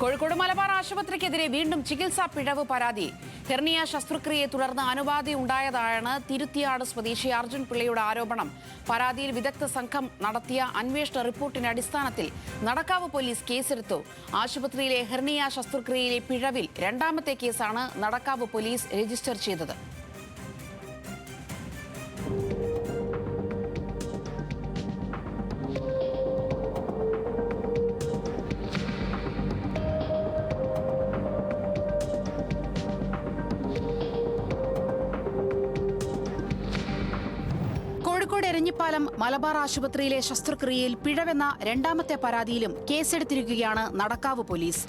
കോഴിക്കോട് മലബാർ ആശുപത്രിക്കെതിരെ വീണ്ടും ചികിത്സാ പിഴവ് പരാതി. ഹെർണിയ ശസ്ത്രക്രിയയെ തുടർന്ന് അണുബാധ ഉണ്ടായതാണ് തിരുത്തിയാട് സ്വദേശി അർജുൻ പിള്ളയുടെ ആരോപണം. പരാതിയിൽ വിദഗ്ധ സംഘം നടത്തിയ അന്വേഷണ റിപ്പോർട്ടിന്റെ അടിസ്ഥാനത്തിൽ നടക്കാവ് പോലീസ് കേസെടുത്തു. ആശുപത്രിയിലെ ഹെർണിയ ശസ്ത്രക്രിയയിലെ പിഴവിൽ രണ്ടാമത്തെ കേസാണ് നടക്കാവ് പോലീസ് രജിസ്റ്റർ ചെയ്തത്. കോഴിക്കോട് എരഞ്ഞിപ്പാലം മലബാർ ആശുപത്രിയിലെ ശസ്ത്രക്രിയയിൽ പിഴവെന്ന രണ്ടാമത്തെ പരാതിയിലും കേസെടുത്തിരിക്കുകയാണ് നടക്കാവ് പോലീസ്.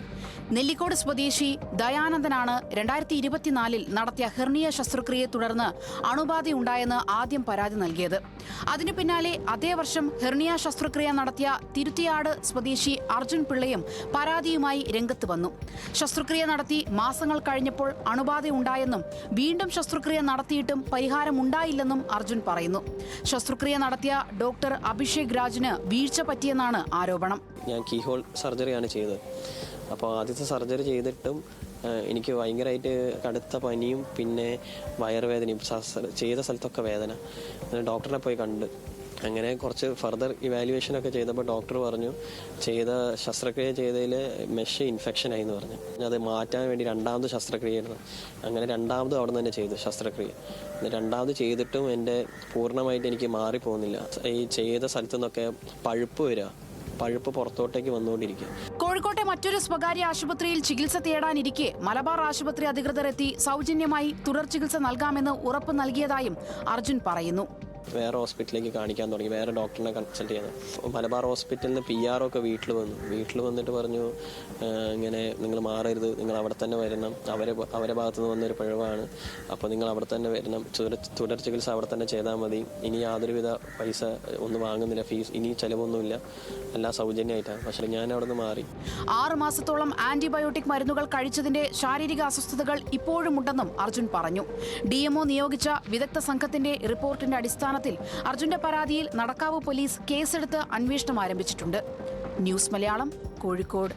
നെല്ലിക്കോട് സ്വദേശി ദയാനന്ദനാണ് 2024 നടത്തിയ ഹെർണിയ ശസ്ത്രക്രിയയെ തുടർന്ന് അണുബാധയുണ്ടായെന്ന് ആദ്യം പരാതി നൽകിയത്. അതിനു പിന്നാലെ അതേ വർഷം ഹെർണിയ ശസ്ത്രക്രിയ നടത്തിയ തിരുത്തിയാട് സ്വദേശി അർജുൻ പിള്ളയും പരാതിയുമായി രംഗത്ത് വന്നു. ശസ്ത്രക്രിയ നടത്തി മാസങ്ങൾ കഴിഞ്ഞപ്പോൾ അണുബാധയുണ്ടായെന്നും വീണ്ടും ശസ്ത്രക്രിയ നടത്തിയിട്ടും പരിഹാരമുണ്ടായില്ലെന്നും അർജുൻ പറയുന്നു. ശസ്ത്രക്രിയ നടത്തിയ ഡോക്ടർ അഭിഷേക് രാജിന് വീഴ്ച പറ്റിയെന്നാണ് ആരോപണം. ഞാൻ കീഹോൾ സർജറിയാണ് ചെയ്തത്. അപ്പോൾ ആദ്യത്തെ സർജറി ചെയ്തിട്ടും എനിക്ക് ഭയങ്കരമായിട്ട് കടുത്ത പനിയും പിന്നെ വയറുവേദനയും ചെയ്ത സ്ഥലത്തൊക്കെ വേദന. ഡോക്ടറിനെ പോയി കണ്ട് അങ്ങനെ കുറച്ച് ഫർദർ ഇവാലുവേഷനൊക്കെ ചെയ്തപ്പോൾ ഡോക്ടർ പറഞ്ഞു ശസ്ത്രക്രിയ ചെയ്തതിൽ മെഷ് ഇൻഫെക്ഷനായി എന്ന് പറഞ്ഞു. അത് മാറ്റാൻ വേണ്ടി രണ്ടാമത് ശസ്ത്രക്രിയ ആയിരുന്നു. അങ്ങനെ രണ്ടാമത് അവിടെ നിന്ന് തന്നെ ചെയ്തു ശസ്ത്രക്രിയ. രണ്ടാമത് ചെയ്തിട്ടും എൻ്റെ പൂർണ്ണമായിട്ട് എനിക്ക് മാറിപ്പോകുന്നില്ല. ഈ ചെയ്ത സ്ഥലത്തു നിന്നൊക്കെ പഴുപ്പ് പുറത്തോട്ടേക്ക് വന്നുകൊണ്ടിരിക്കുക. കോഴിക്കോട്ടെ മറ്റൊരു സ്വകാര്യ ആശുപത്രിയിൽ ചികിത്സ തേടാനിരിക്കെ മലബാർ ആശുപത്രി അധികൃതർ എത്തി സൗജന്യമായി തുടർ ചികിത്സ നൽകാമെന്ന് ഉറപ്പ് നൽകിയതായും അർജുൻ പറയുന്നു. വേറെ ഹോസ്പിറ്റലിലേക്ക് കാണിക്കാൻ തുടങ്ങി, വേറെ ഡോക്ടറിനെ കൺസൾട്ട് ചെയ്യുന്നത്. മലബാർ ഹോസ്പിറ്റലിൽ നിന്ന് PR ഒക്കെ വീട്ടിൽ വന്നിട്ട് പറഞ്ഞു, ഇങ്ങനെ നിങ്ങൾ മാറരുത്, നിങ്ങൾ അവിടെ തന്നെ വരണം, അവരെ ഭാഗത്തു നിന്ന് വന്നൊരു പിഴവാണ്, അപ്പോൾ നിങ്ങൾ അവിടെ തന്നെ വരണം, തുടർ ചികിത്സ അവിടെ തന്നെ ചെയ്താൽ മതി, ഇനി യാതൊരുവിധ പൈസ ഒന്നും വാങ്ങുന്നില്ല, ഫീസ് ഇനി ചിലവൊന്നുമില്ല, എല്ലാം സൗജന്യമായിട്ടാണ്. പക്ഷേ ഞാൻ അവിടെ നിന്ന് മാറി. 6 മാസത്തോളം ആന്റിബയോട്ടിക് മരുന്നുകൾ കഴിച്ചതിന്റെ ശാരീരിക അസ്വസ്ഥതകൾ ഇപ്പോഴുമുണ്ടെന്നും അർജുൻ പറഞ്ഞു. DMO നിയോഗിച്ച വിദഗ്ധ സംഘത്തിന്റെ റിപ്പോർട്ടിന്റെ അടിസ്ഥാനത്തിൽ അർജുന്റെ പരാതിയിൽ നടക്കാവ് പോലീസ് കേസെടുത്ത് അന്വേഷണം ആരംഭിച്ചിട്ടുണ്ട്. ന്യൂസ് മലയാളം, കോഴിക്കോട്.